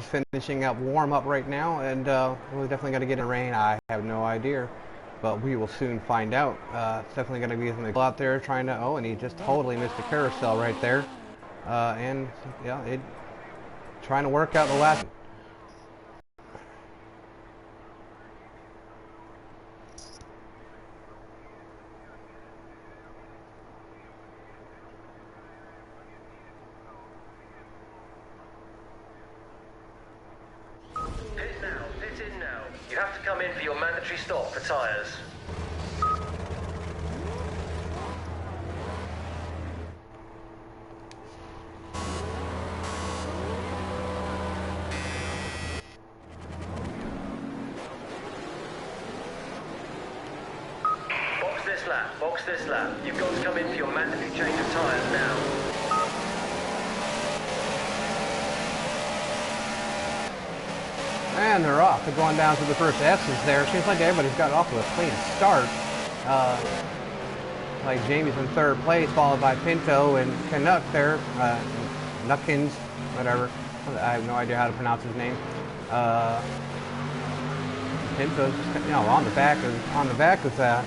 Just finishing up warm-up right now, and we're definitely going to get in rain. I have no idea, but we will soon find out. It's definitely going to be something out there trying to... Oh, and he just totally missed the carousel right there. And, yeah, trying to work out the last... Pit in now. You have to come in for your mandatory stop for tyres. Box this lap. You've got to come in for your mandatory change of tyres now. And they're off. They're going down to the first S's there. Seems like everybody's got off to a clean start. Like Jamie's in third place, followed by Pinto and Canuck there. Nuckins, whatever. I have no idea how to pronounce his name. Pinto's just, on the back of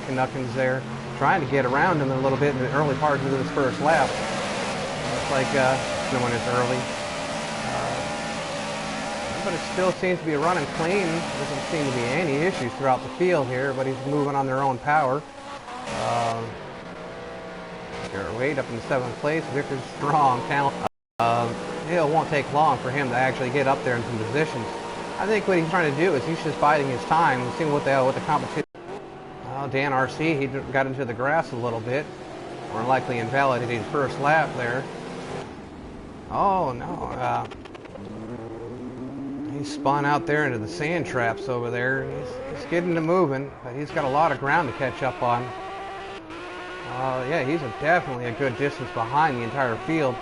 Canuckins there, trying to get around him a little bit in the early parts of this first lap. Looks like no one is early. But it still seems to be running clean. Doesn't seem to be any issues throughout the field here. Everybody's moving on their own power. Garrett Wade up in 7th place. Victor Strong, talent. It won't take long for him to actually get up there in some positions. I think what he's trying to do is he's just biding his time and seeing what the competition. Dan RC, he got into the grass a little bit. More likely invalidated his first lap there. Oh no. He spun out there into the sand traps over there. He's getting to moving, but he's got a lot of ground to catch up on. Yeah, he's definitely a good distance behind the entire field.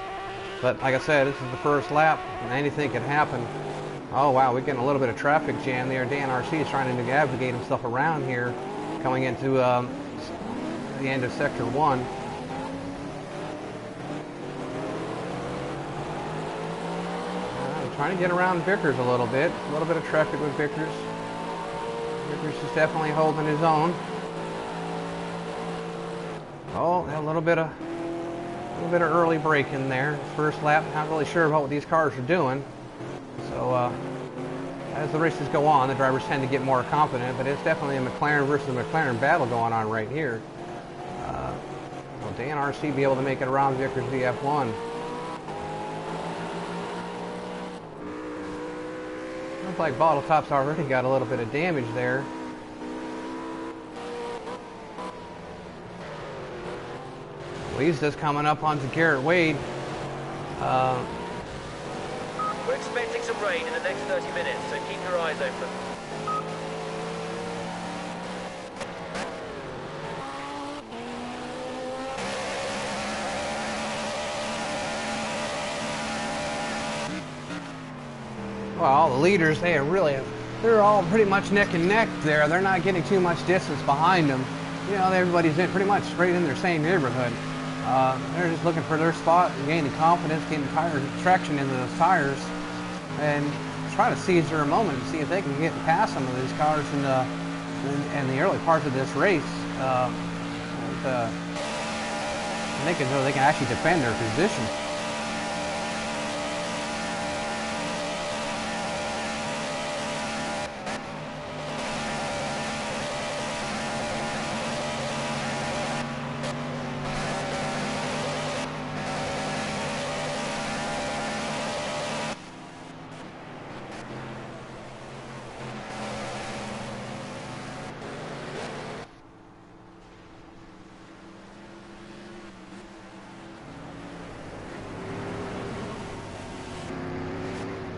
But like I said, this is the first lap, and anything can happen. Oh wow, we're getting a little bit of traffic jam there. Dan RC is trying to navigate himself around here, coming into the end of Sector 1. Trying to get around Vickers a little bit of traffic with Vickers. Vickers is definitely holding his own. Oh, a little bit of early break in there. First lap, not really sure about what these cars are doing. So as the races go on, the drivers tend to get more confident, but it's definitely a McLaren versus a McLaren battle going on right here. Will Dan RC be able to make it around Vickers VF1? Looks like Bottle Top's already got a little bit of damage there. Lee's just coming up onto Garrett Wade. We're expecting some rain in the next 30 minutes, so keep your eyes open. Well, the leaders, they're all pretty much neck and neck there. They're not getting too much distance behind them. Everybody's pretty much straight in their same neighborhood. They're just looking for their spot, gaining confidence, getting traction into those tires, and try to seize their moment and see if they can get past some of these cars in the early parts of this race. They can actually defend their position.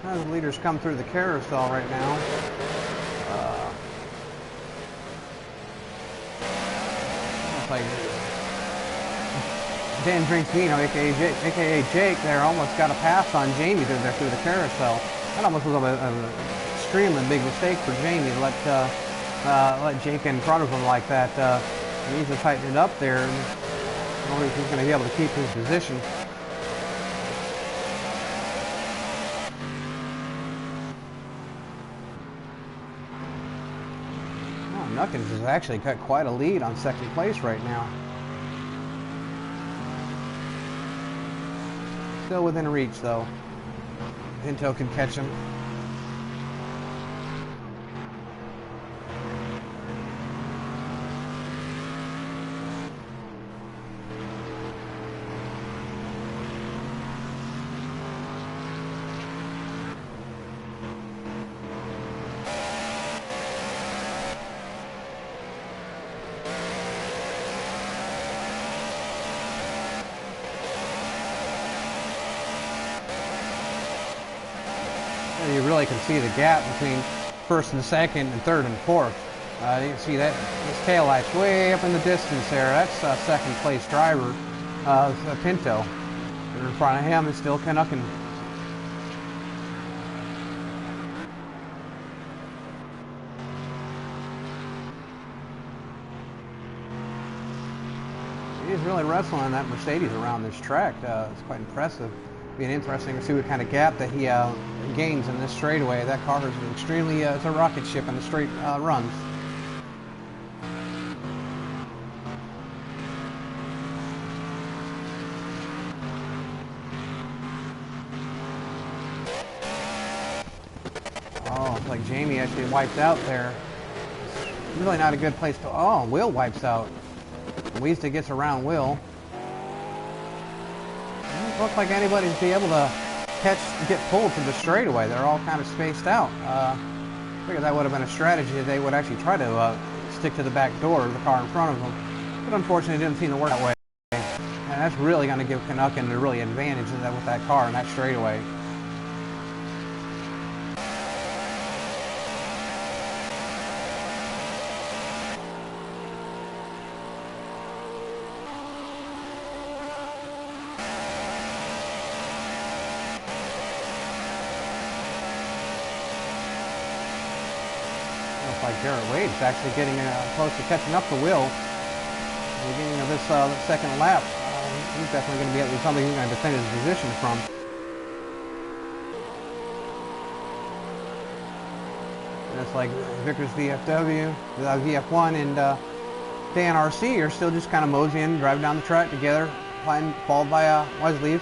The leaders come through the carousel right now. Looks like Dan Drinks Vino, aka Jake, there almost got a pass on Jamie through the carousel. That almost was an extremely big mistake for Jamie to let Jake in front of him like that. He needs to tighten it up there. I don't know if he's going to be able to keep his position. Nuckins has actually got quite a lead on second place right now. Still within reach though. Pinto can catch him. You really can see the gap between first and second and third and fourth. You can see that his tail light's way up in the distance there. That's second place driver, Pinto. And in front of him is still Canuckin. He's really wrestling that Mercedes around this track. It's quite impressive. Being interesting to see what kind of gap that he gains in this straightaway. That car is extremely, it's a rocket ship in the straight runs. Oh, it's like Jamie actually wiped out there. Really not a good place to, oh, Will wipes out. Weezda gets around Will. Doesn't look like anybody's be able to get pulled to the straightaway. They're all kind of spaced out. I figured that would have been a strategy that they would actually try to stick to the back door of the car in front of them. But unfortunately, it didn't seem to work that way. And that's really going to give Canuckin a really advantage with that car in that straightaway. Like Garrett Wade is actually getting close to catching up to Will at the beginning of this second lap. He's definitely going to be able to something he's going to defend his position from. And it's like Vickers VFW, VF1, and Dan RC are still just kind of moseying, driving down the track together, followed by Wesley.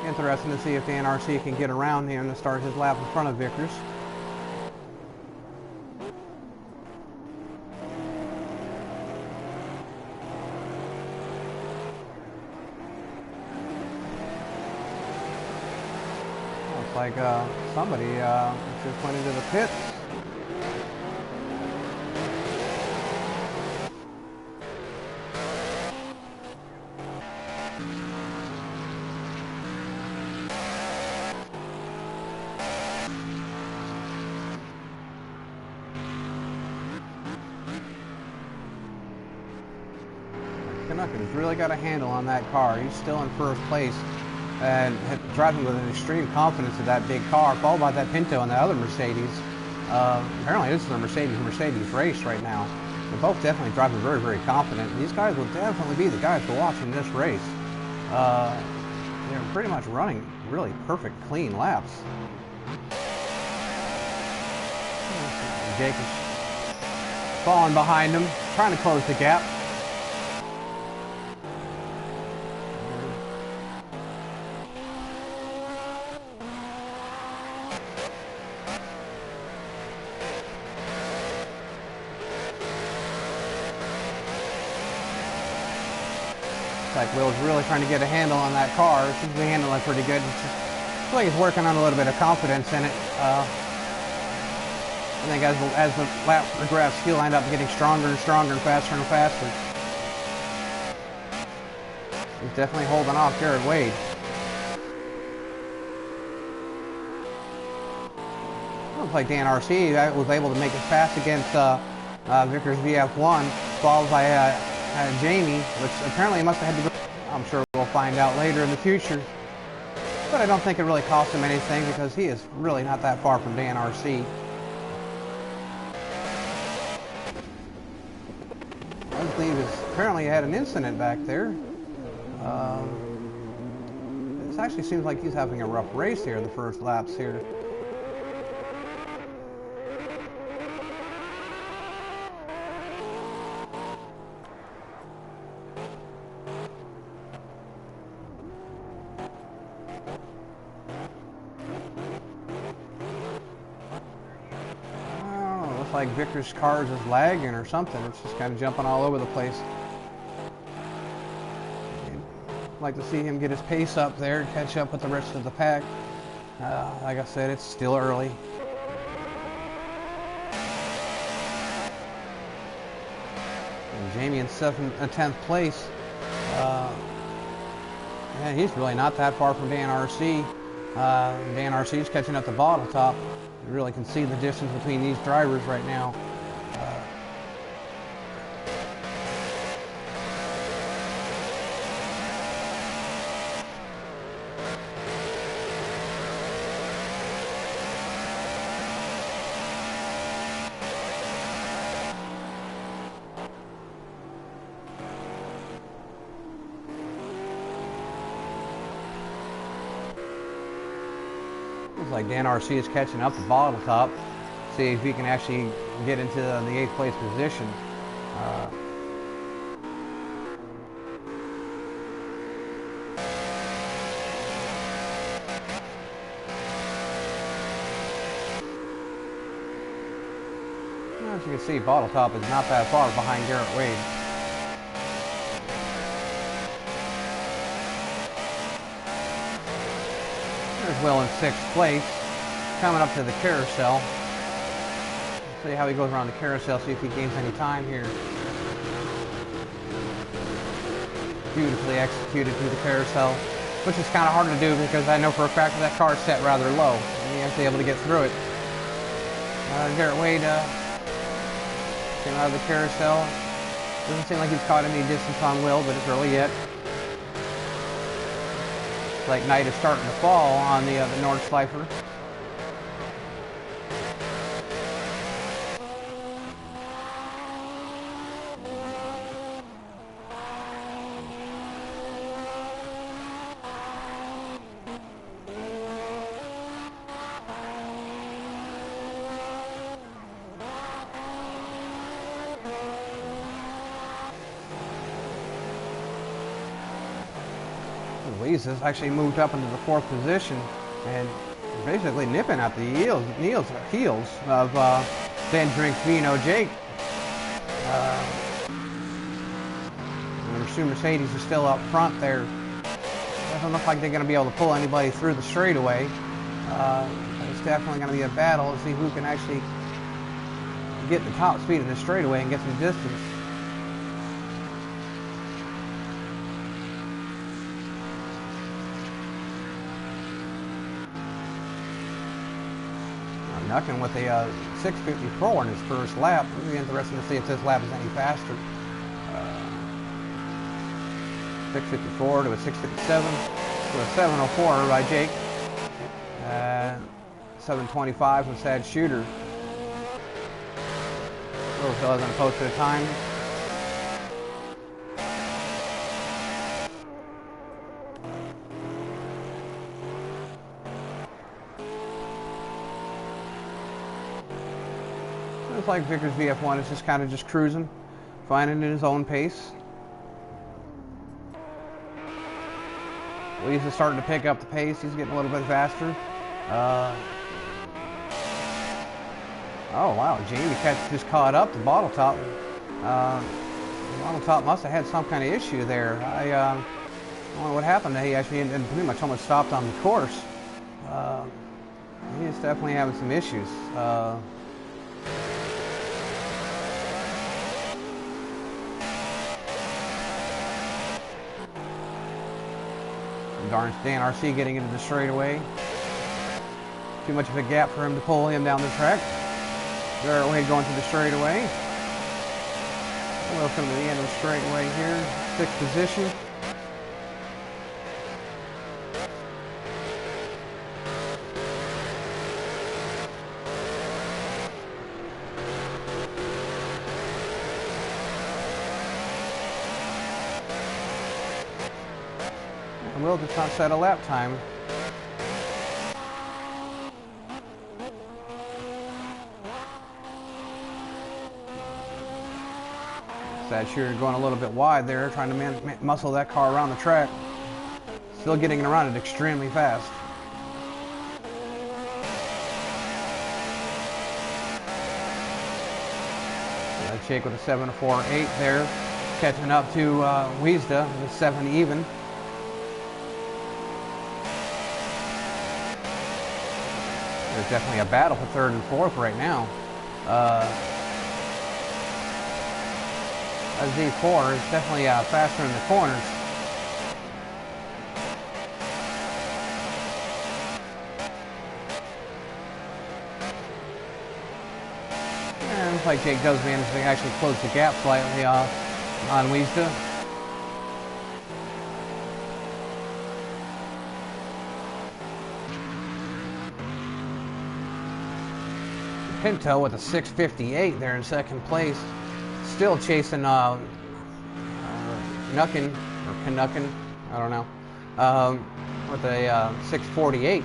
Interesting to see if Dan RC can get around him to start his lap in front of Vickers. Looks like somebody just went into the pits. Canuckin's really got a handle on that car. He's still in first place and driving with an extreme confidence of that big car, followed by that Pinto and the other Mercedes. Apparently this is a Mercedes race right now. They're both definitely driving very, very confident. These guys will definitely be the guys to watch in this race. They're pretty much running really perfect, clean laps. Jake is falling behind him, trying to close the gap. Like Will's really trying to get a handle on that car. Seems to be handling it pretty good. I feel like he's working on a little bit of confidence in it. I think as the lap progressed, he'll end up getting stronger and stronger and faster and faster. He's definitely holding off Garrett Wade. Looks like Dan RC was able to make it fast against Vickers VF1, followed by Jamie, which apparently must have had to go. I'm sure we'll find out later in the future. But I don't think it really cost him anything because he is really not that far from Dan RC. I believe apparently had an incident back there. This actually seems like he's having a rough race here, the first laps here. Oh, looks like Victor's car is lagging or something. It's just kind of jumping all over the place. I'd like to see him get his pace up there and catch up with the rest of the pack. Like I said, it's still early. And Jamie in 10th place. Yeah, he's really not that far from Dan RC. Dan RC is catching up the bottle top. You really can see the distance between these drivers right now. Looks like Dan RC is catching up the bottle top. See if he can actually get into the 8th place position. As you can see, bottle top is not that far behind Garrett Wade. There's Will in 6th place, coming up to the carousel. Let's see how he goes around the carousel, see if he gains any time here. Beautifully executed through the carousel, which is kind of hard to do because I know for a fact that car is set rather low, and you have to be able to get through it. Garrett Wade came out of the carousel. Doesn't seem like he's caught any distance on Will, but it's early yet. Like night is starting to fall on the Nordschleifer. Louise has actually moved up into the 4th position and basically nipping at the heels of Ben Drinks Vino Jake. The Mercedes is still up front there. Doesn't look like they're going to be able to pull anybody through the straightaway. It's definitely going to be a battle to see who can actually get the top speed of the straightaway and get some distance. Knucking with a 6:54 in his first lap. It'll be interesting to see if this lap is any faster. 6:54 to a 6:57 to a 7:04 by Jake. 7:25 from Sad Shooter. Little fella's gonna post at a time. Looks like Vickers VF1 is just kind of cruising, finding his own pace. Lee's is starting to pick up the pace. He's getting a little bit faster. Oh wow, Jamie just caught up to Bottle Top. Bottle Top must have had some kind of issue there. I don't know what happened. He actually pretty much almost stopped on the course. He's definitely having some issues. Darn Dan RC getting into the straightaway. Too much of a gap for him to pull him down the track. Garrett Wade going to the straightaway. Welcome to the end of the straightaway here. 6th position. and Will just not set a lap time. Sad Shooter going a little bit wide there, trying to muscle that car around the track. Still getting it around it extremely fast. Jake with a 7.48 there, catching up to Wiesda with 7 even. There's definitely a battle for 3rd and 4th right now. Z4 is definitely faster in the corners. And looks like Jake does manage to actually close the gap slightly on Wiesda. Pinto with a 6.58 there in 2nd place. Still chasing Knuckin, or Knuckin, I don't know, with a 6.48.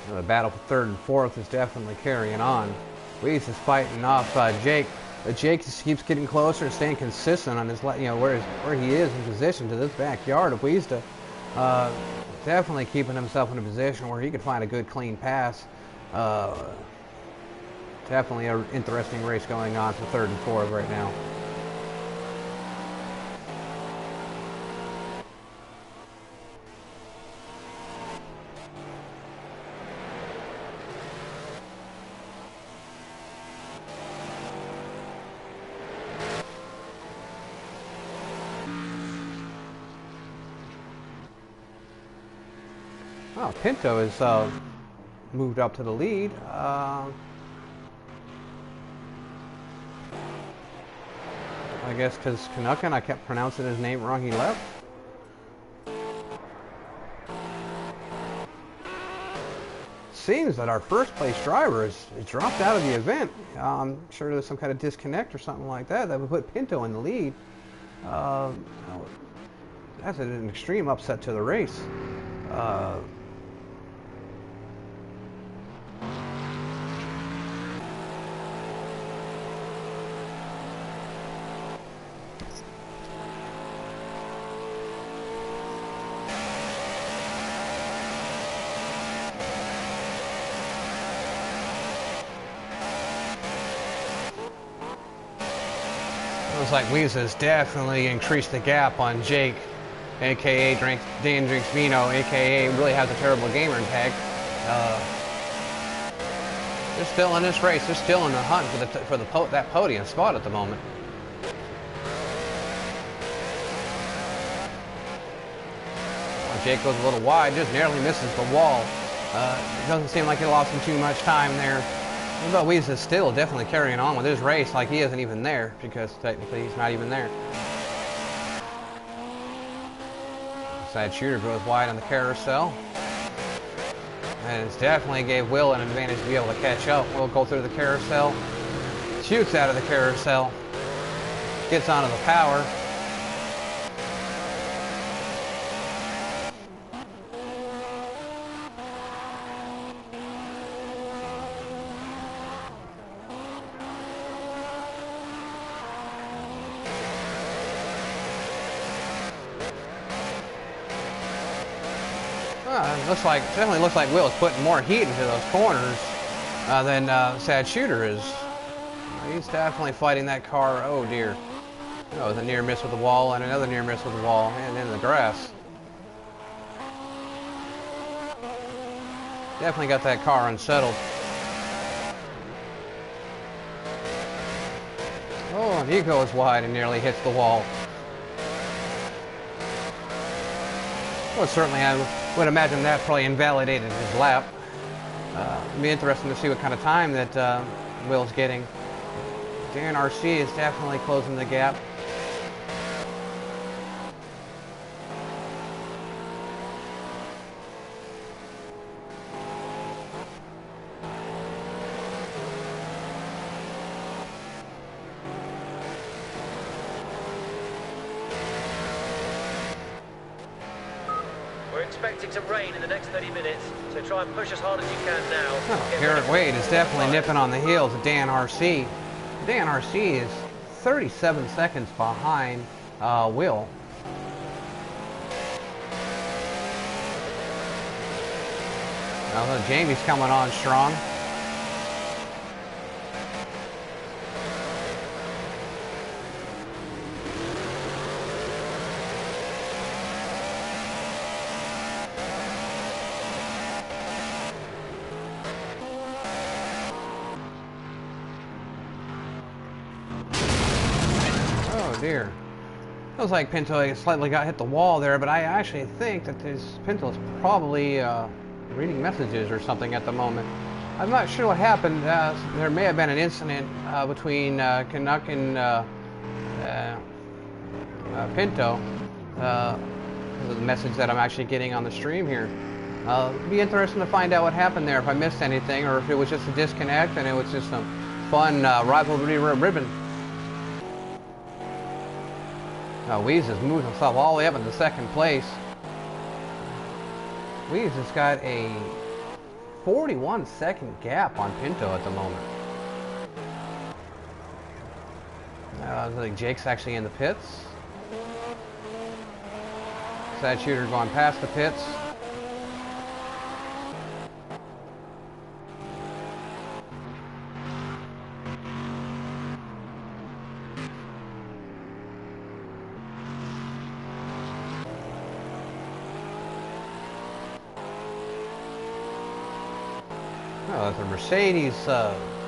The battle for 3rd and 4th is definitely carrying on. Weiss is fighting off Jake. Jake just keeps getting closer and staying consistent on his, where he is in position to this backyard of Wiesda. Definitely keeping himself in a position where he could find a good clean pass. Definitely an interesting race going on for 3rd and 4th right now. Oh, Pinto has moved up to the lead. I guess because Knuckin, I kept pronouncing his name wrong, he left. Seems that our 1st place driver has dropped out of the event. I'm sure there's some kind of disconnect or something like that would put Pinto in the lead. That's an extreme upset to the race. Looks like Weeza's definitely increased the gap on Jake, aka Dan Drinks Vino, aka really has a terrible gamer tag. They're still in this race. They're still in the hunt for that podium spot at the moment. Jake goes a little wide, just narrowly misses the wall. It doesn't seem like he lost him too much time there. But Weiss is still definitely carrying on with his race like he isn't even there, because technically he's not even there. Sad Shooter goes wide on the carousel. And it's definitely gave Will an advantage to be able to catch up. Will go through the carousel, shoots out of the carousel, gets onto the power. Definitely looks like Will is putting more heat into those corners than Sad Shooter is. He's definitely fighting that car. Oh dear. Oh, the near miss with the wall and another near miss with the wall and in the grass. Definitely got that car unsettled. Oh, and he goes wide and nearly hits the wall. Well, certainly I would imagine that probably invalidated his lap. It'd be interesting to see what kind of time that Will's getting. Dan RC is definitely closing the gap. We're expecting some rain in the next 30 minutes, so try and push as hard as you can now. Oh, Garrett Wade is definitely nipping on the heels of Dan RC. Dan RC is 37 seconds behind Will. Now, Jamie's coming on strong. Oh dear. Feels like Pinto slightly got hit the wall there, but I actually think that Pinto's probably reading messages or something at the moment. I'm not sure what happened. There may have been an incident between Canuck and Pinto. The message that I'm actually getting on the stream here. It'd be interesting to find out what happened there, if I missed anything, or if it was just a disconnect and it was just some fun rivalry ribbon. Weeze has moved himself all the way up into second place. Weeze has got a 41-second gap on Pinto at the moment. I think Jake's actually in the pits. Sad Shooter going past the pits. Oh, it's a Mercedes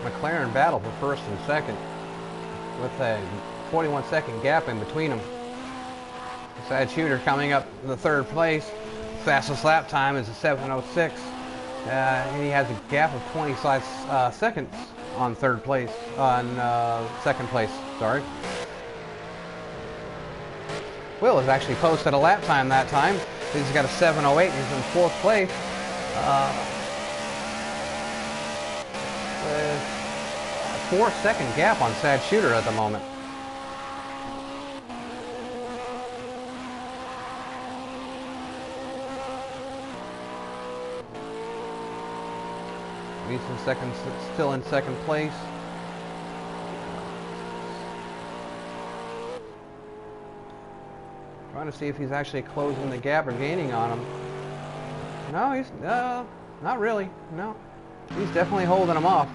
McLaren battle for first and second, with a 41-second gap in between them. Sad Shooter coming up in the third place. Fastest lap time is a 7:06, and he has a gap of 25 seconds on third place, second place. Sorry. Will has actually posted a lap time that time. He's got a 7:08. He's in fourth place. With a 4-second gap on Sad Shooter at the moment. He's in second, still in second place. Trying to see if he's actually closing the gap or gaining on him. No, he's not really. No. He's definitely holding him off.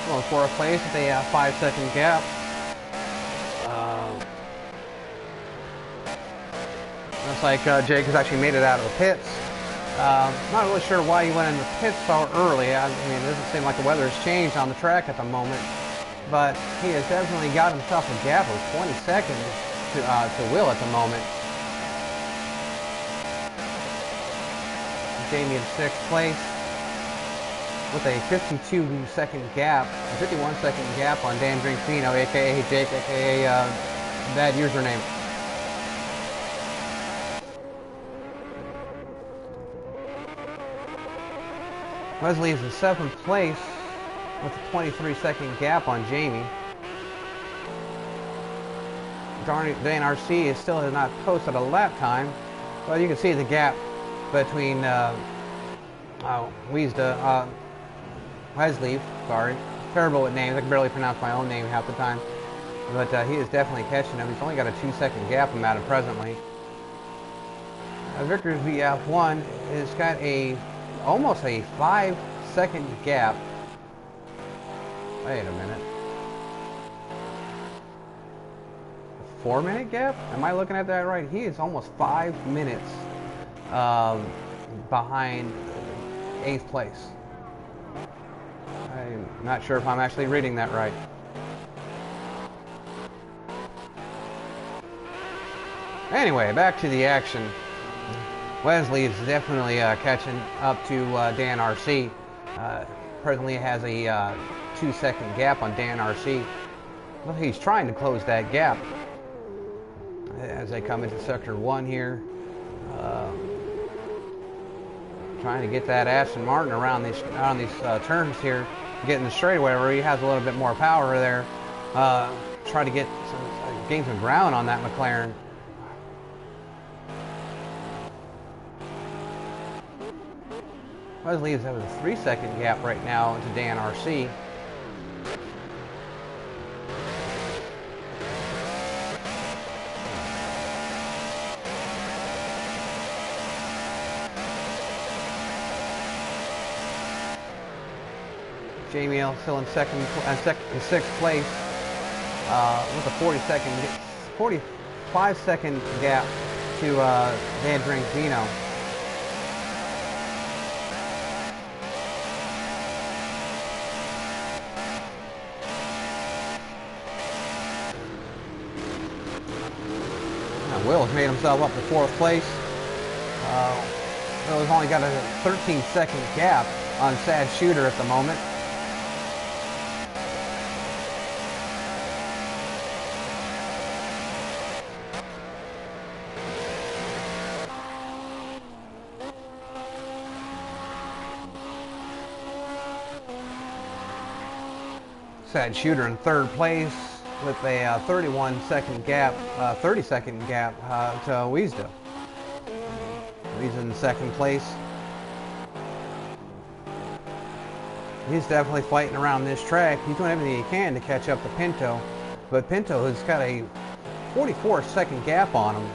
Well, fourth place with a 5-second gap. Looks like Jake has actually made it out of the pits. Not really sure why he went in the pits so early. I mean, it doesn't seem like the weather has changed on the track at the moment. But he has definitely got himself a gap of 20 seconds to Will at the moment. Jamie in sixth place with a 52-second gap, a 51-second gap on Dan Drinkfino, aka Jake, aka bad username. Wesley is in seventh place with a 23-second gap on Jamie. Dan RC still has not posted a lap time, but you can see the gap between Wesley, sorry, terrible with names. I can barely pronounce my own name half the time, but he is definitely catching him. He's only got a 2-second gap from at him presently. Vickers VF1 has got almost a 5-second gap. Wait a minute. A 4-minute gap? Am I looking at that right? He is almost 5 minutes behind 8th place. I'm not sure if I'm actually reading that right. Anyway, back to the action. Wesley is definitely catching up to Dan RC. Presently has a 2-second gap on Dan RC. Well, he's trying to close that gap as they come into sector 1 here. Trying to get that Aston Martin around these turns here, getting the straightaway where he has a little bit more power there. Try to get gain some ground on that McLaren. Wesley is having a 3-second gap right now to Dan RC. Jamie L still in 6th place with a 45-second gap to Van Drinkvino. Will has made himself up to 4th place. Will has only got a 13-second gap on Sad Shooter at the moment. Sad Shooter in 3rd place with a 31-second gap, 30-second gap to Wiesda. He's in 2nd place. He's definitely fighting around this track. He's doing everything he can to catch up to Pinto, but Pinto has got a 44-second gap on him.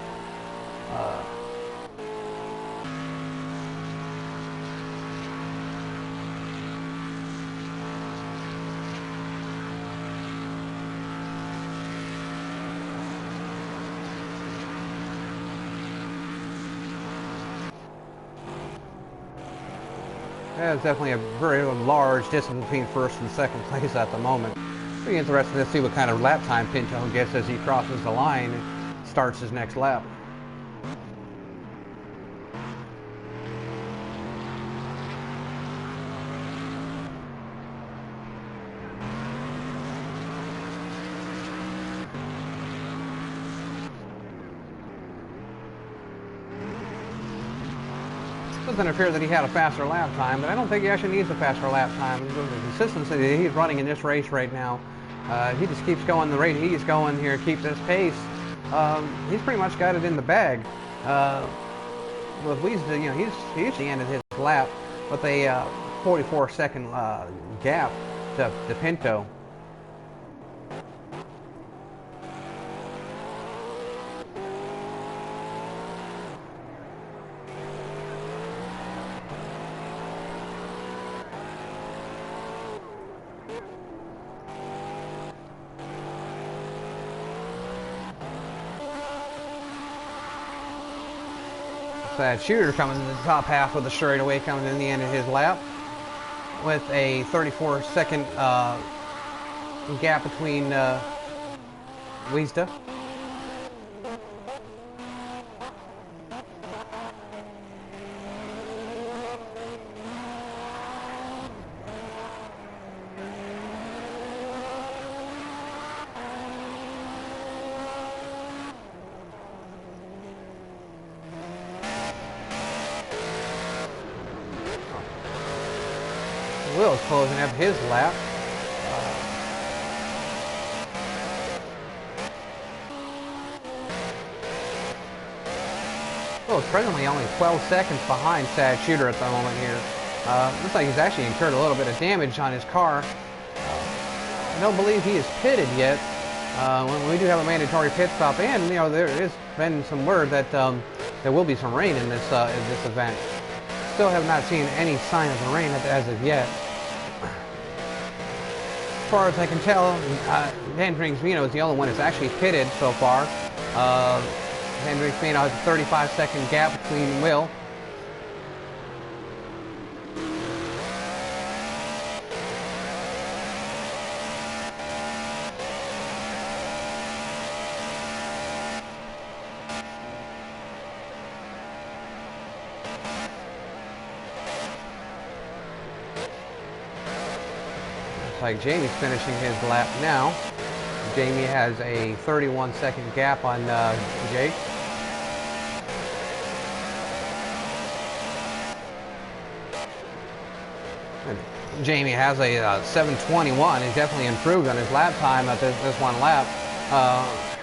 There's definitely a very large distance between 1st and 2nd place at the moment. It'll be interesting to see what kind of lap time Pinto gets as he crosses the line and starts his next lap. Doesn't appear that he had a faster lap time, but I don't think he actually needs a faster lap time. The consistency that he's running in this race right now, he just keeps going the rate he's going here, keeps this pace. He's pretty much got it in the bag. With Wiesda, you know, he usually ended his lap with a 44-second gap to Pinto. That Shooter coming in the top half of the straightaway, coming in the end of his lap with a 34-second gap between Wiesda. Will's closing up his lap. Will's presently only 12 seconds behind Sad Shooter at the moment here. Looks like he's actually incurred a little bit of damage on his car. I don't believe he is pitted yet. When we do have a mandatory pit stop, and you know there has been some word that there will be some rain in this event. Still have not seen any sign of the rain as of yet. As far as I can tell, Van Drinkvino is the only one that's actually pitted so far. Van Drinkvino has a 35-second gap between Will Looks like Jamie's finishing his lap now. Jamie has a 31-second gap on Jake. And Jamie has a 7:21. He's definitely improved on his lap time at this one lap.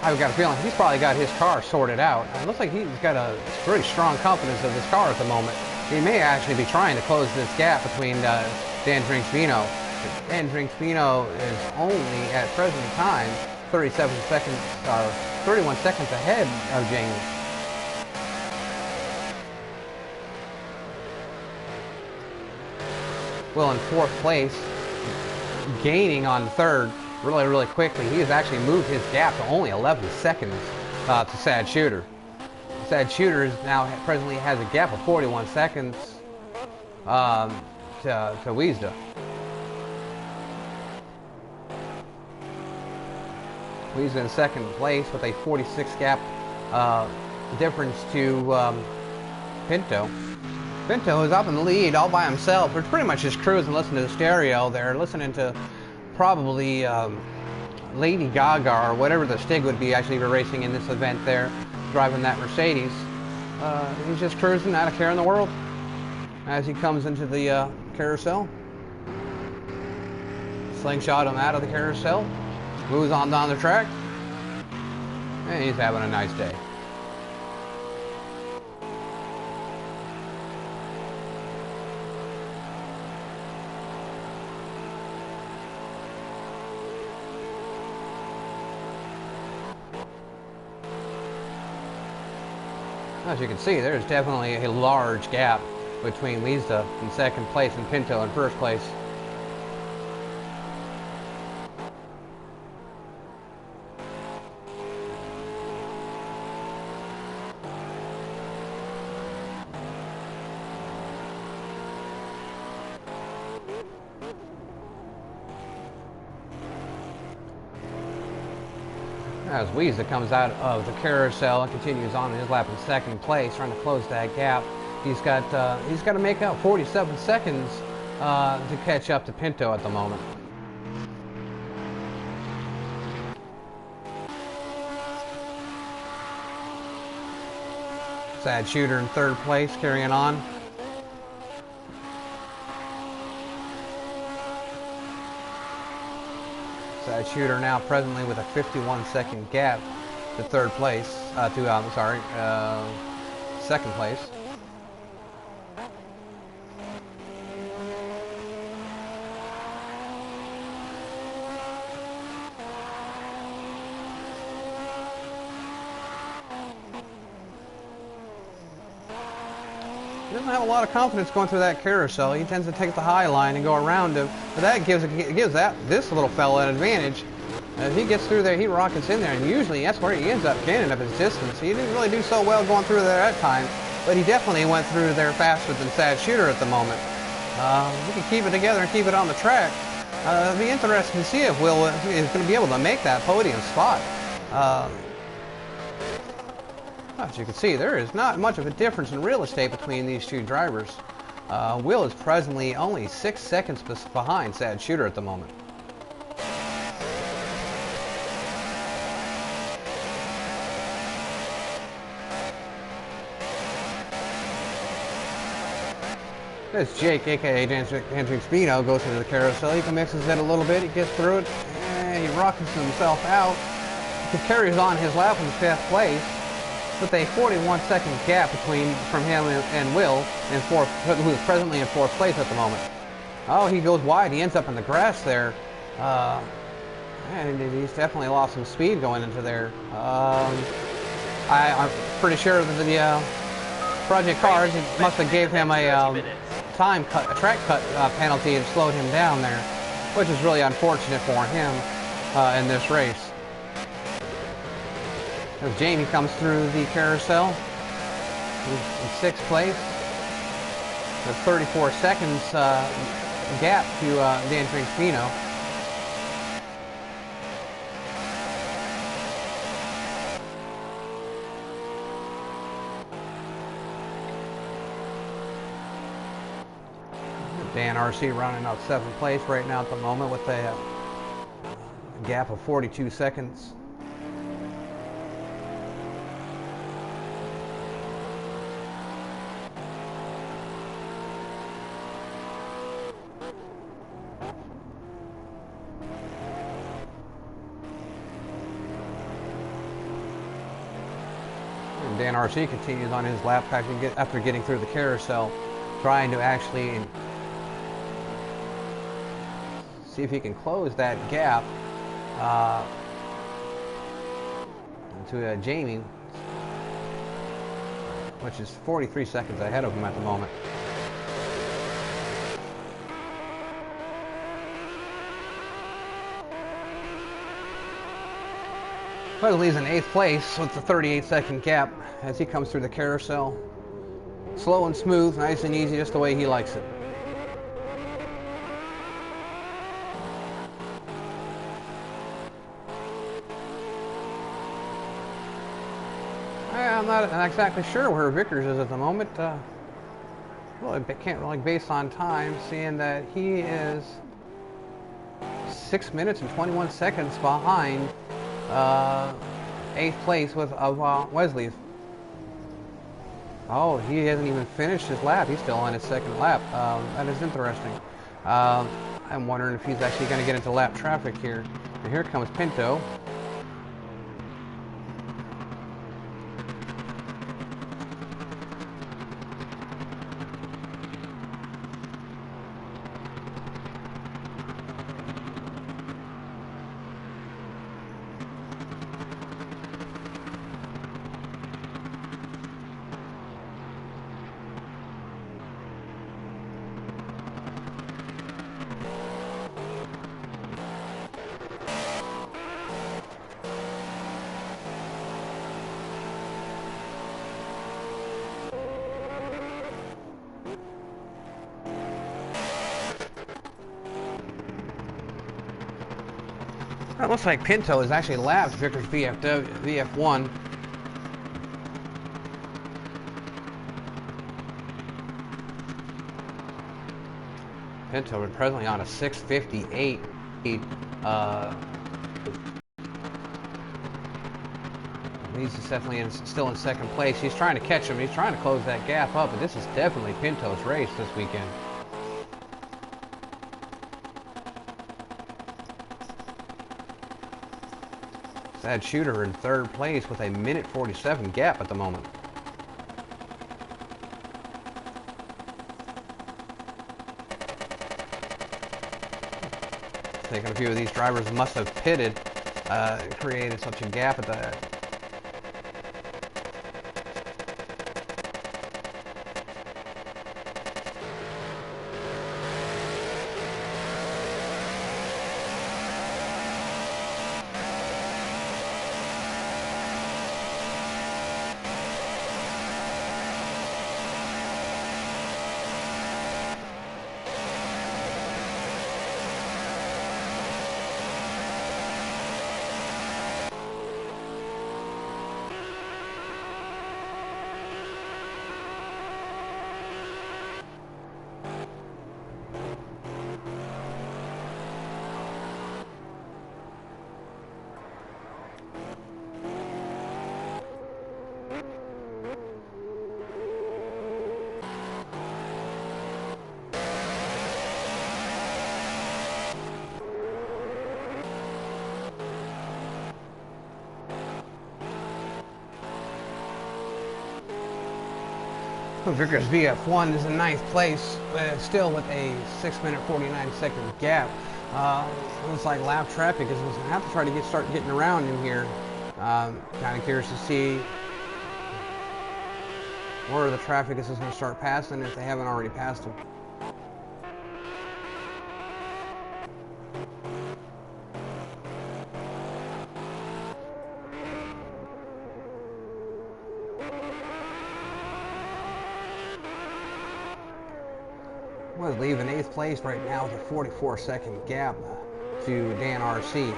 I've got a feeling he's probably got his car sorted out. It looks like he's got a pretty strong confidence of this car at the moment. He may actually be trying to close this gap between Dan Drinkspino. Dan Drinkspino is only, at present time, 31 seconds ahead of Jamie. Will in fourth place, gaining on third really quickly. He has actually moved his gap to only 11 seconds to Sad Shooter. Sad Shooter is now presently has a gap of 41 seconds to Wiesda. Wiesda in second place with a 46 gap difference to Pinto. Pinto is up in the lead all by himself. We're pretty much just cruising, listening to the stereo there, listening to probably Lady Gaga or whatever the Stig would be actually racing in this event there, driving that Mercedes. He's just cruising, not a care in the world, as he comes into the carousel. Slingshot him out of the carousel, moves on down the track, and he's having a nice day. As you can see, there's definitely a large gap between Wiesda in second place and Pinto in first place. As Wiesda comes out of the carousel and continues on his lap in second place, trying to close that gap. He's got to make out 47 seconds to catch up to Pinto at the moment. Sad Shooter in third place, carrying on. Sad Shooter now presently with a 51-second gap to third place, second place. He doesn't have a lot of confidence going through that carousel. He tends to take the high line and go around him, but that gives this little fella an advantage. As he gets through there, he rockets in there, and usually that's where he ends up gaining up his distance. He didn't really do so well going through there that time, but he definitely went through there faster than Sad Shooter at the moment. We can keep it together and keep it on the track. It'll be interesting to see if Will is going to be able to make that podium spot. As you can see, there is not much of a difference in real estate between these two drivers. Will is presently only 6 seconds behind Sad Shooter at the moment. As Jake, aka Dan Drinkspino, goes into the carousel, he mixes it a little bit, he gets through it, and he rockets himself out. He carries on his lap in fifth place, with a 41-second gap from him and Will, who is presently in fourth place at the moment. Oh, he goes wide. He ends up in the grass there. And he's definitely lost some speed going into there. I'm pretty sure that the Project Cars must have gave him a track cut penalty and slowed him down there, which is really unfortunate for him in this race. As Jamie comes through the carousel, he's in sixth place. With 34 seconds gap to Dan Drinkspino. Dan RC running out 7th place right now at the moment with a gap of 42 seconds. And Dan RC continues on his lap after getting through the carousel, trying to actually see if he can close that gap to Jamie, which is 43 seconds ahead of him at the moment. Wesley's in 8th place with the 38-second gap as he comes through the carousel. Slow and smooth, nice and easy, just the way he likes it. I'm not exactly sure where Vickers is at the moment. Well, I can't really base on time, seeing that he is 6 minutes and 21 seconds behind 8th place of Wesley. Oh, he hasn't even finished his lap. He's still on his 2nd lap. That is interesting. I'm wondering if he's actually going to get into lap traffic here. And here comes Pinto. It looks like Pinto has actually lapped Vickers VF1. Pinto is presently on a 6:58. He's definitely still in 2nd place. He's trying to catch him. He's trying to close that gap up, but this is definitely Pinto's race this weekend. Sad Shooter in 3rd place with a 1:47 gap at the moment. Thinking a few of these drivers must have pitted, created such a gap at the Vickers VF1 is in 9th place, but still with a 6:49 gap. Looks like lap traffic is going to have to try to start getting around him here. Kind of curious to see where the traffic is going to start passing if they haven't already passed him. Wesley in 8th place right now with a 44-second gap to Dan RC.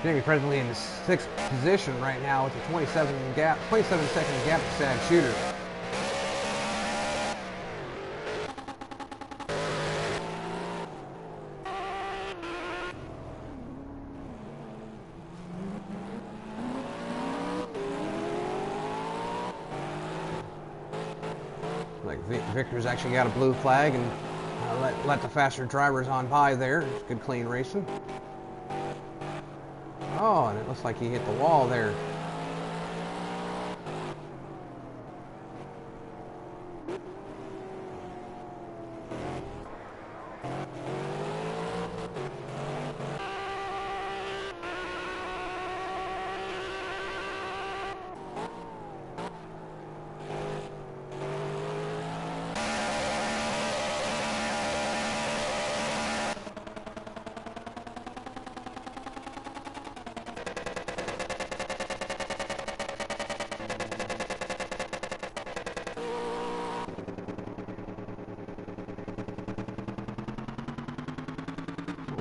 Jamie presently in the 6th position right now with a 27-second gap to Sad Shooter. Like Victor's actually got a blue flag and let the faster drivers on by there. It's good clean racing. Oh, and it looks like he hit the wall there.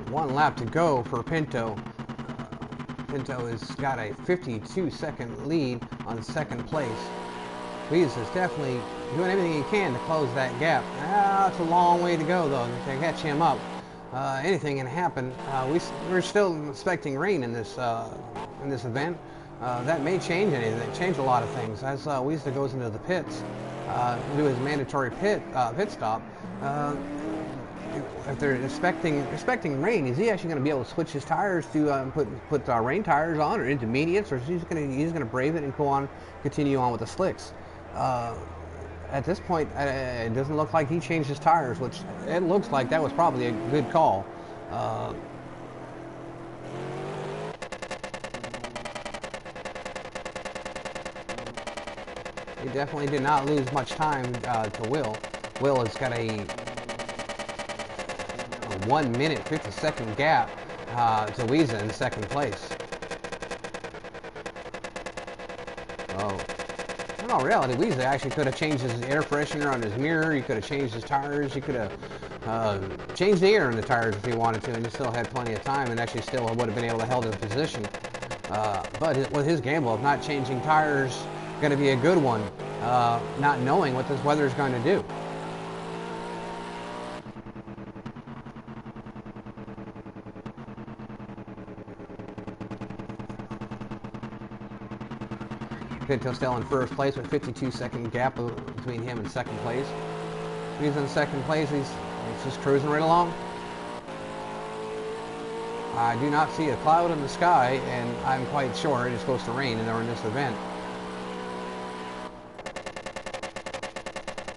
One lap to go for Pinto. Pinto has got a 52-second lead on 2nd place. Weeze is definitely doing everything he can to close that gap. It's a long way to go, though, to catch him up. Anything can happen. We're still expecting rain in this event. That may change anything, change a lot of things. As Weeze goes into the pits, do his mandatory pit stop. If they're expecting rain, is he actually going to be able to switch his tires to put rain tires on, or intermediates, or is he's going to brave it and continue on with the slicks? At this point, it doesn't look like he changed his tires, which it looks like that was probably a good call. He definitely did not lose much time to Will. Will has got a 1 minute 50-second gap to Weeze in 2nd place. Oh, in all reality, Weeze actually could have changed his air freshener on his mirror. He could have changed his tires. He could have changed the air in the tires if he wanted to, and he still had plenty of time, and actually still would have been able to hold his position. But with his gamble of not changing tires, going to be a good one, not knowing what this weather is going to do. Pinto still in 1st place with 52-second gap between him and 2nd place. He's in 2nd place. He's just cruising right along. I do not see a cloud in the sky, and I'm quite sure it is supposed to rain during this event.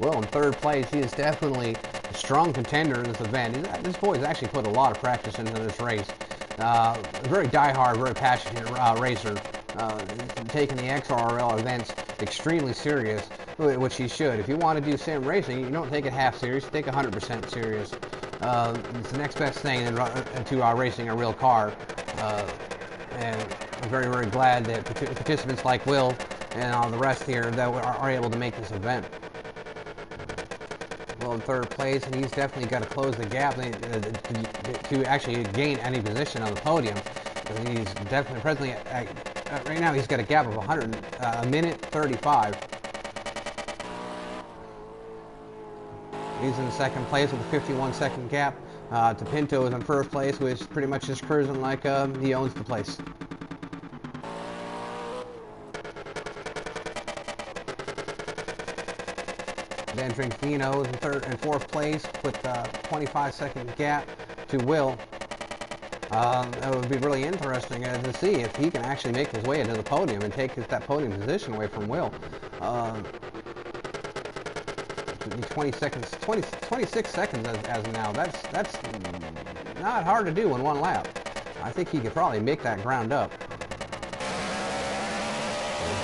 Will in 3rd place. He is definitely a strong contender in this event. This boy's actually put a lot of practice into this race. Very die-hard, very passionate racer. Taking the XRL events extremally serious, which he should. If you want to do sim racing, you don't take it half serious, you take 100% serious. It's the next best thing to racing a real car. And I'm very, very glad that participants like Will and all the rest here that are able to make this event. Will in 3rd place, and he's definitely got to close the gap to actually gain any position on the podium. He's definitely presently right now he's got a gap of a minute 35. He's in 2nd place with a 51-second gap to Pinto is in 1st place, which is pretty much just cruising like he owns the place. Then Drinkino is in 3rd and 4th place with a 25-second gap to Will. That would be really interesting to see if he can actually make his way into the podium and take that podium position away from Will. 26 seconds as now. That's not hard to do in 1 lap. I think he could probably make that ground up.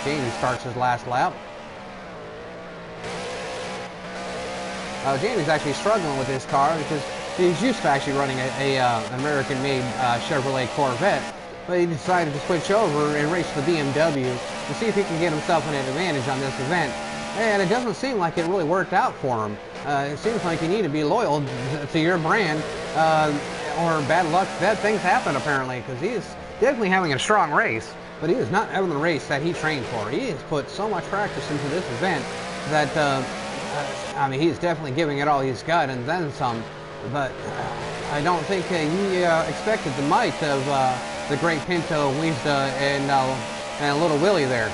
Jamie starts his last lap. Jamie's actually struggling with his car because he's used to actually running an American-made Chevrolet Corvette, but he decided to switch over and race the BMW to see if he can get himself an advantage on this event. And it doesn't seem like it really worked out for him. It seems like you need to be loyal to your brand, or bad luck. Bad things happen apparently, because definitely having a strong race, but he is not having the race that he trained for. He has put so much practice into this event that, I mean, he's definitely giving it all he's got and then some, but I don't think he expected the might of the great Pinto, Wiesda, and Little Willie there.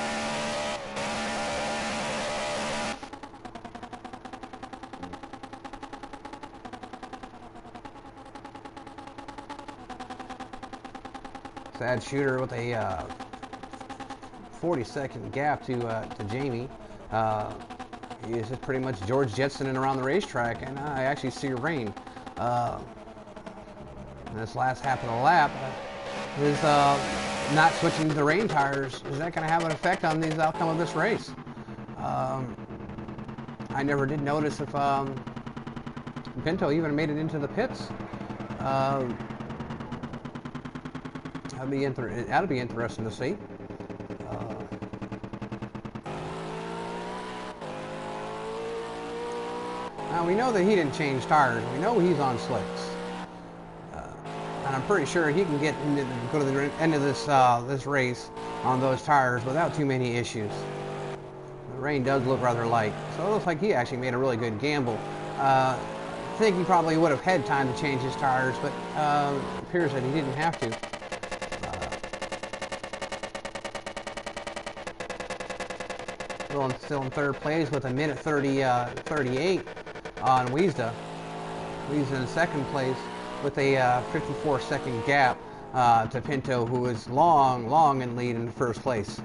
Sad shooter with a 40-second gap to Jamie. He's just pretty much George Jetsoning around the racetrack, and I actually see rain. This last half of the lap is not switching to the rain tires. Is that going to have an effect on the outcome of this race? I never did notice if Pinto even made it into the pits. That'll be interesting to see. Now we know that he didn't change tires. We know he's on slicks, and I'm pretty sure he can go to the end of this race on those tires without too many issues. The rain does look rather light, so it looks like he actually made a really good gamble. I think he probably would have had time to change his tires, but it appears that he didn't have to. Still in third place with a minute 38 on Wiesda. Wiesda in second place with a 54-second gap to Pinto, who is long in lead in first place.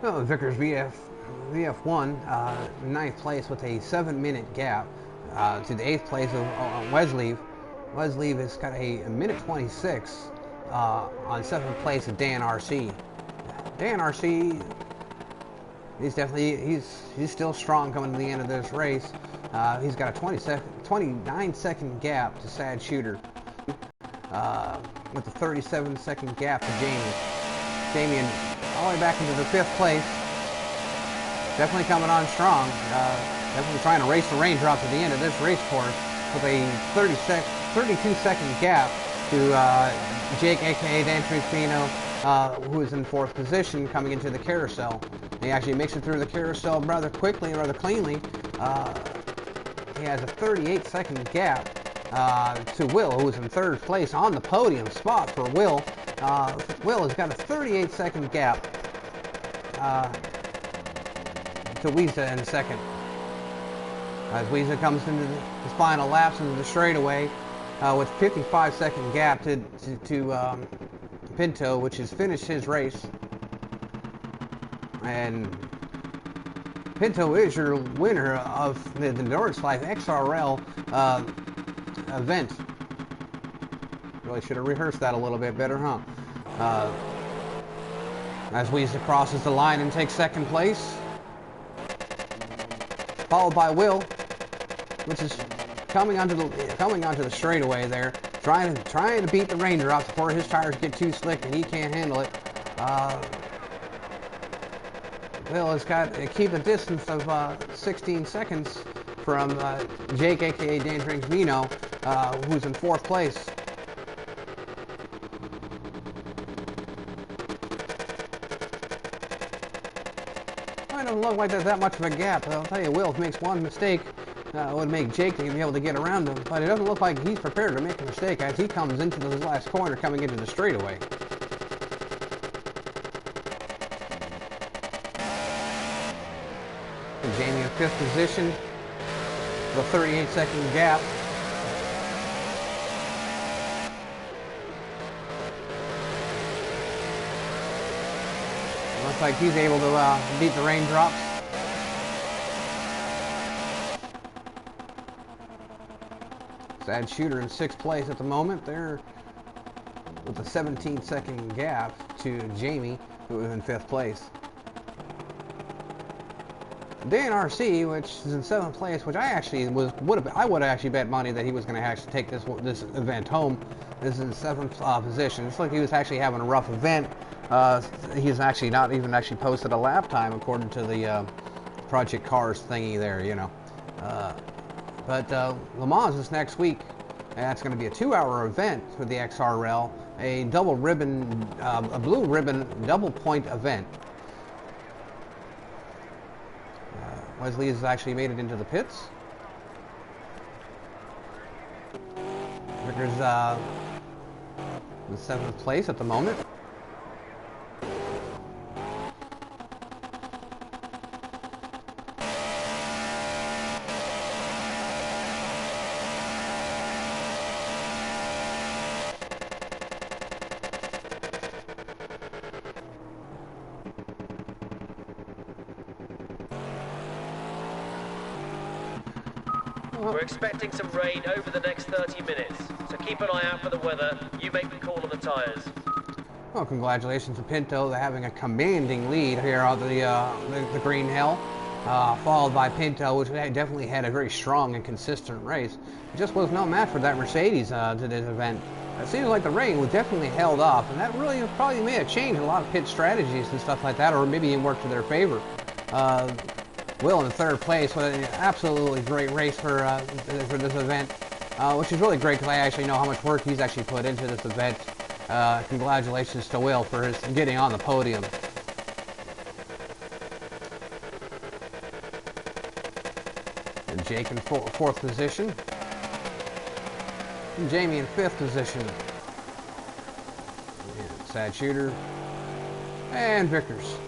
Oh, Vickers VF1, ninth place with a 7-minute gap to the 8th place of Wesleaf. Wesleaf has got a minute 26 on 7th place of Dan RC. Dan RC, he's still strong coming to the end of this race. He's got a 29-second gap to Sad Shooter with a 37-second gap to Jamie. Jamie all the way back into the 5th place. Definitely coming on strong. Definitely trying to race the raindrops at the end of this race course with a 32-second gap to Jake, a.k.a. Dan Trufino, who is in 4th position coming into the carousel. He actually makes it through the carousel rather quickly and rather cleanly. He has a 38-second gap to Will, who is in 3rd place on the podium spot for Will. Will has got a 38-second gap to Wiesda in 2nd. As Wiesda comes into his final laps into the straightaway with 55-second gap to Pinto, which has finished his race. And Pinto is your winner of the Nordschleife XRL event. Really should have rehearsed that a little bit better, huh? As Wiesda crosses the line and takes 2nd place, followed by Will, which is coming onto the straightaway there, trying to beat the raindrops before his tires get too slick and he can't handle it. Will has got to keep a distance of 16 seconds from Jake, a.k.a. Dan Tringsmino, who's in 4th place. It doesn't look like there's that much of a gap. I'll tell you, Will, if he makes one mistake, would make Jake be able to get around him. But it doesn't look like he's prepared to make a mistake as he comes into the last corner coming into the straightaway. And Jamie in 5th position, the 38-second gap. Looks like he's able to beat the raindrops. Sad Shooter in 6th place at the moment. They're with a 17-second gap to Jamie, who was in 5th place. Dan RC, which is in 7th place, which I actually would have actually bet money that he was going to actually take this event home. This is in 7th position. It's like he was actually having a rough event. He's actually not even actually posted a lap time according to the Project Cars thingy there, you know. But Le Mans is next week, and that's going to be a 2-hour event for the XRL, a double ribbon, a blue ribbon double point event. Wesley has actually made it into the pits. Ricker's in 7th place at the moment. We're expecting some rain over the next 30 minutes, so keep an eye out for the weather. You make the call on the tyres. Well, congratulations to Pinto. They're having a commanding lead here on the Green Hill, followed by Pinto, which definitely had a very strong and consistent race. It just was no match for that Mercedes to this event. It seems like the rain was definitely held off, and that really probably may have changed a lot of pit strategies and stuff like that, or maybe even worked to their favor. Will in 3rd place with an absolutely great race for this event, which is really great because I actually know how much work he's actually put into this event. Congratulations to Will for his getting on the podium. And Jake in 4th position. And Jamie in 5th position. And Sad Shooter. And Vickers.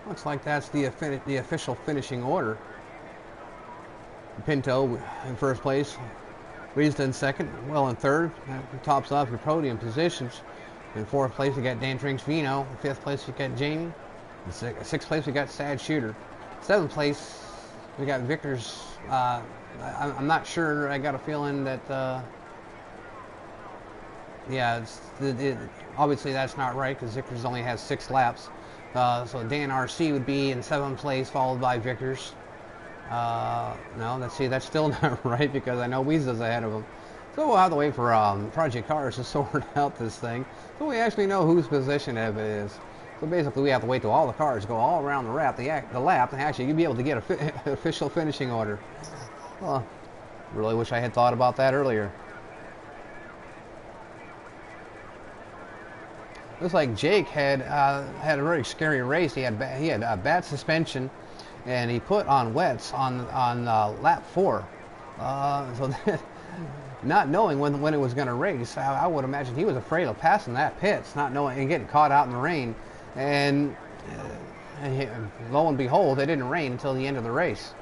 Looks like that's the official finishing order. Pinto in 1st place, Riesda in 2nd, Well in 3rd. That tops off your podium positions. In 4th place we got Dan Drinks Vino. In 5th place we got Jamie. In 6th place we got Sad Shooter. 7th place we got Vickers. I'm not sure. I got a feeling that yeah, obviously that's not right because Vickers only has 6 laps. So Dan RC would be in 7th place, followed by Vickers. No, that's still not right because I know Weasel's ahead of him. So we'll have to wait for Project Cars to sort out this thing, so we actually know whose position it is. So basically, we have to wait till all the cars go all around the lap, and actually you'll be able to get an official finishing order. Well, really wish I had thought about that earlier. Looks like Jake had a very scary race. He had a bad suspension, and he put on wets on lap 4. So not knowing when it was going to race, I would imagine he was afraid of passing that pits, not knowing and getting caught out in the rain. And lo and behold, it didn't rain until the end of the race.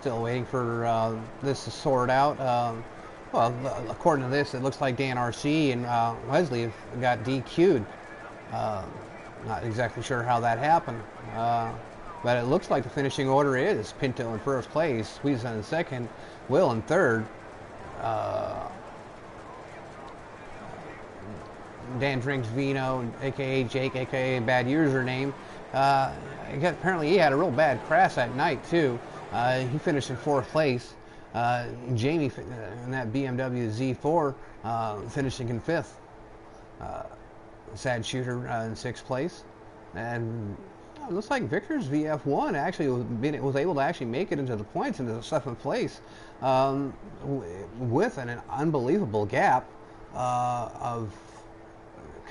Still waiting for this to sort out. Well, according to this, it looks like Dan RC and Wesley have got DQ'd. Not exactly sure how that happened, but it looks like the finishing order is Pinto in 1st place, Weasel in 2nd, Will in 3rd, Dan Drinks Vino, aka Jake, aka Bad Username. Apparently he had a real bad crash that night too. He finished in 4th place. Jamie in that BMW Z4 finishing in 5th. Sad Shooter in 6th place. And it looks like Vickers VF1 actually was able to actually make it into the points into the 7th place with an unbelievable gap of,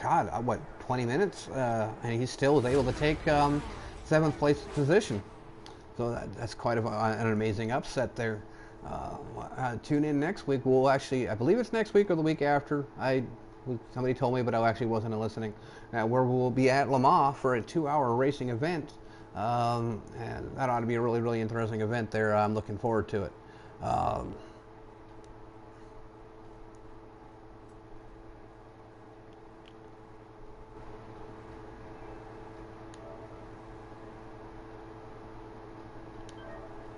God, what, 20 minutes? And he still was able to take 7th place position. So that's quite an amazing upset there. Tune in next week. We'll actually, I believe it's next week or the week after. I Somebody told me, but I actually wasn't listening. Where we'll be at Le Mans for a 2-hour racing event. And that ought to be a really, really interesting event there. I'm looking forward to it.